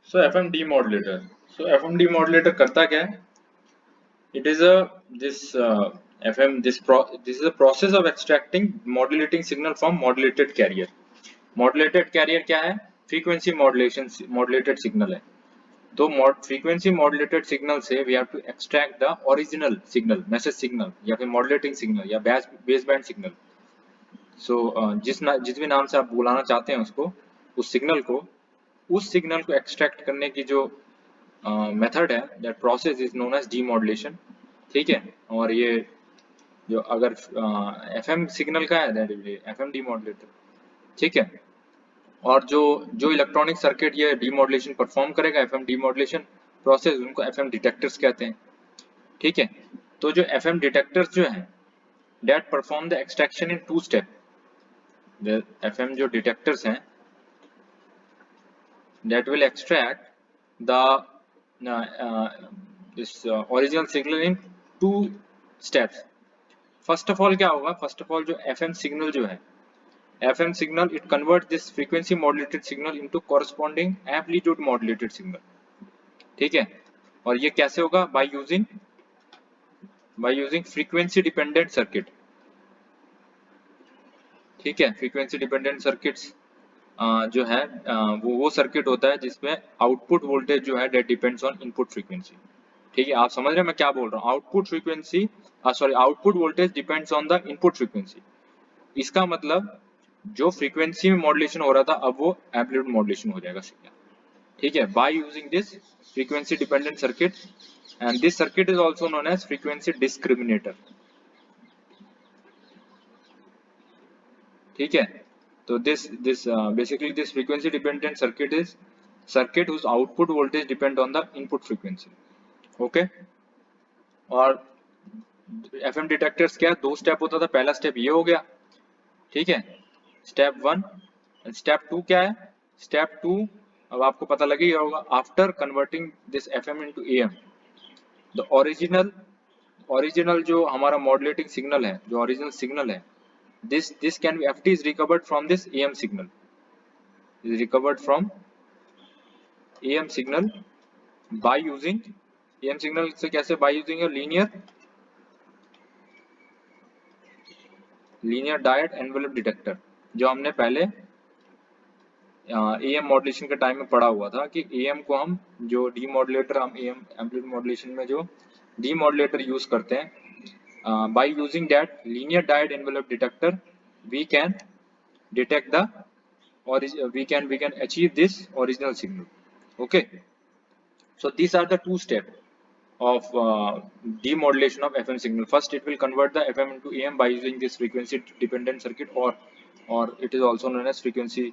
So FM demodulator. So FM demodulator करता क्या है? It is a this is a process of extracting modulating signal from modulated carrier. Modulated carrier क्या है? Frequency modulated signal है. तो frequency modulated signal से we have to extract the original signal, message signal या फिर modulating signal या baseband signal. So जिस भी नाम से आप बुलाना चाहते हैं उसको, उस सिग्नल को एक्सट्रैक्ट करने की जो मेथड है, that process is known as demodulation. ठीक है. और ये जो अगर एफएम सिग्नल का है, दैट इज एफएम डीमॉड्यूलेटर. ठीक है. और जो इलेक्ट्रॉनिक सर्किट ये डीमॉड्यूलेशन परफॉर्म करेगा, एफएम डीमॉड्यूलेशन प्रोसेस, उनको एफएम डिटेक्टर्स कहते हैं. ठीक है. तो जो एफएम डिटेक्टर्स जो हैं, that perform the extraction in 2 step. The FM जो डिटेक्टर्स हैं, that will extract the original signal in 2 steps. First of all क्या होगा? First of all जो FM signal जो है, FM signal it converts this frequency modulated signal into corresponding amplitude modulated signal. ठीक है. और ये कैसे होगा? by using frequency dependent circuit. ठीक है. frequency dependent circuits जो है वो सर्किट होता है जिसमें आउटपुट वोल्टेज जो है that depends on input frequency. ठीक है. आप समझ रहे हैं मैं क्या बोल रहा हूँ? Output voltage depends on the input frequency. इसका मतलब जो फ्रीक्वेंसी में मॉड्यूलेशन हो रहा था, अब वो एम्पलीट्यूड मॉड्यूलेशन हो जाएगा सीधा. ठीक है. By using this frequency dependent circuit, and this circuit is also known as frequency discriminator. ठीक है. So basically this frequency dependent circuit is circuit whose output voltage depend on the input frequency. Okay. और FM detectors क्या 2 step होता था. पहला step ये हो गया. ठीक है. स्टेप 1. स्टेप 2 क्या है? स्टेप 2 अब आपको पता लग ही होगा. After converting this FM into AM, the original जो हमारा मॉड्यूलेटिंग सिग्नल है, जो ओरिजिनल सिग्नल है, this can be FT is recovered from this AM signal. Is recovered from AM signal by using AM signal से कैसे? by using a linear diode envelope detector, जो हमने पहले AM मॉड्यूलेशन के time में पढ़ा हुआ था कि AM को हम जो डीमॉड्यूलेटर, हम AM एम्पलीट्यूड मॉड्यूलेशन में जो डीमॉड्यूलेटर यूज करते हैं, by using that linear diode envelope detector we can detect the or we can achieve this original signal. Okay. So these are the 2 steps of demodulation of FM signal. First it will convert the FM into AM by using this frequency dependent circuit, or it is also known as frequency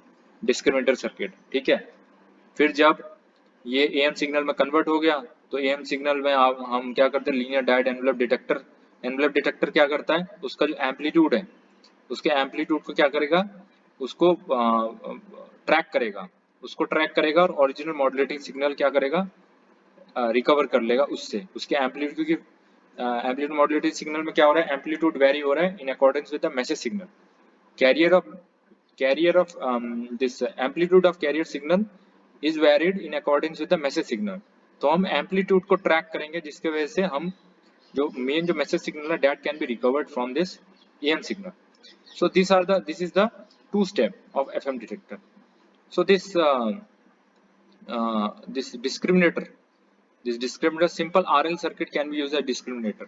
discriminator circuit. ठीक है. फिर जब ये AM signal में convert हो गया, तो AM signal में हम क्या करते हैं? Linear diode envelope detector. Envelope detector क्या करता है? उसका जो एम्पलीट्यूड है, उसके एम्पलीट्यूड को क्या करेगा? उसको ट्रैक करेगा और ओरिजिनल मॉड्यूलेटिंग सिग्नल क्या करेगा? रिकवर कर लेगा उससे, उसके एम्पलीट्यूड. क्योंकि एम्पलीट्यूड मॉड्यूलेटेड सिग्नल में क्या हो रहा है? एम्पलीट्यूड वेरी हो रहा है in accordance with the message signal. carrier of this amplitude of carrier signal is varied in accordance with the message signal. तो हम एम्पलीट्यूड को ट्रैक करेंगे, जिसके वजह से हम जो मेन जो मैसेज सिग्नल है, that can be recovered from this AM signal. So this is the 2 step of FM detector. So this discriminator simple RL circuit can be used as discriminator.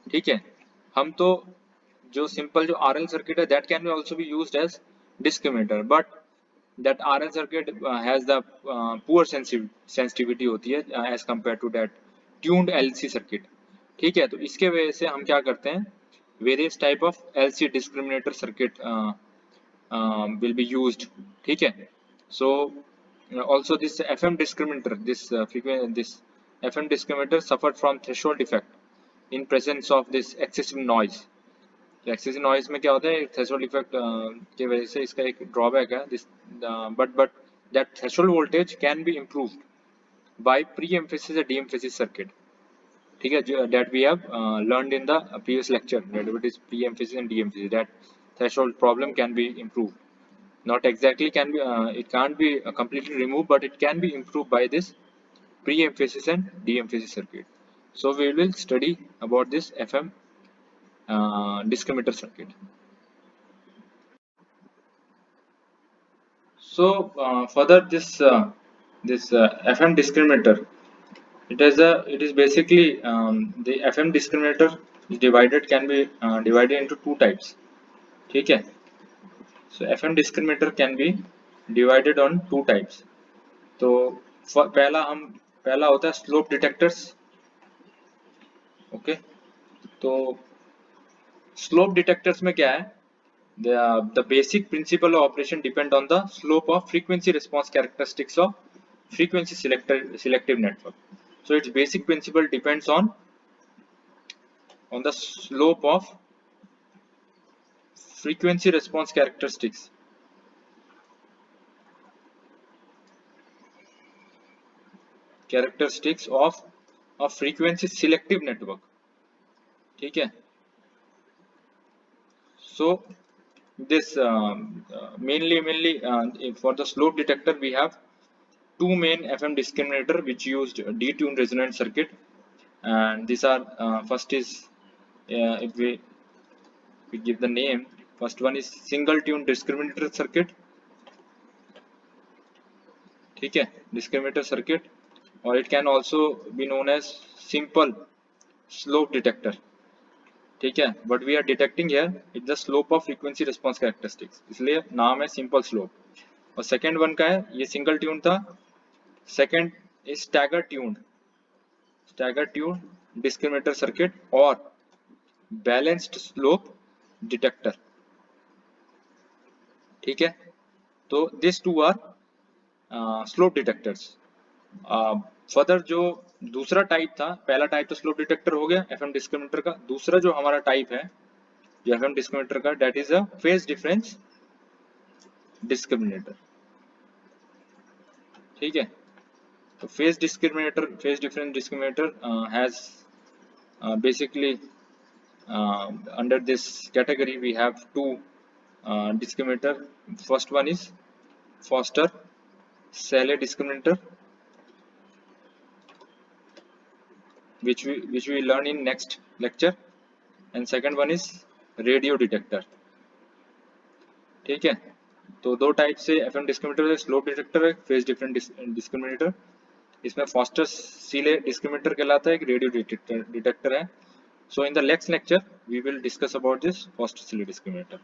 ठीक है. हम तो जो simple जो RL circuit है, that can be also be used as discriminator, but that RL circuit has the poor sensitivity होती है as compared to that tuned LC circuit. ठीक है. तो इसके वजह से हम क्या करते हैं? various type of LC discriminator circuit will be used. ठीक है. So also this FM discriminator, this FM discriminator suffered from threshold effect in presence of this excessive noise. Excessive noise में क्या होता है? थ्रेशोल्ड इफेक्ट की वजह से इसका एक ड्रॉबैक है. This but that threshold voltage can be improved by pre emphasis या डी एम्फेसिस सर्किट. ठीक है. That we have learned in the previous lecture, that it is pre emphasis and de emphasis, that threshold problem can be improved. Not exactly can be, it can't be completely removed, but it can be improved by this pre-emphasis and de-emphasis circuit. So we will study about this FM discriminator circuit. So further this FM discriminator, it is basically the FM discriminator is divided, can be divided into two types. Okay, so FM discriminator can be divided on two types. तो पहला होता है slope detectors. Okay, तो slope detectors में क्या है, the basic principle of operation depend on the slope of frequency response characteristics of frequency selective network. So its basic principle depends on the slope of frequency response characteristics of frequency selective network. ठीक है, so this mainly for the slope detector we have two main FM discriminator which used detuned resonant circuit, and these are first is if we give the name, first one is single tuned discriminator circuit. ठीक है, discriminator circuit, or it can also be known as simple slope detector. ठीक है, but we are detecting here it's the slope of frequency response characteristics, इसलिए नाम है simple slope. और second one का है, ये सिंगल ट्यून था. Second is stagger tune discriminator circuit और बैलेंस्ड स्लोप डिटेक्टर. ठीक है, तो this two are slope detectors. Further जो दूसरा टाइप था, पहला टाइप तो स्लोप डिटेक्टर हो गया एफएम डिस्क्रिमिनेटर का. दूसरा जो हमारा टाइप है जो एफएम डिस्क्रिमिनेटर का, that is a phase difference discriminator. ठीक है, तो phase difference discriminator has basically under this category we have two discriminator. First one is Foster-Salley discriminator, which we learn in next lecture, and second one is radio detector. ठीक है, तो दो type से FM discriminator है, slope detector है, phase difference discriminator. इसमें Foster-Salley discriminator कहलाता है, एक रेडियो डिटेक्टर है. So in the next lecture we will discuss about this Foster-Salley discriminator.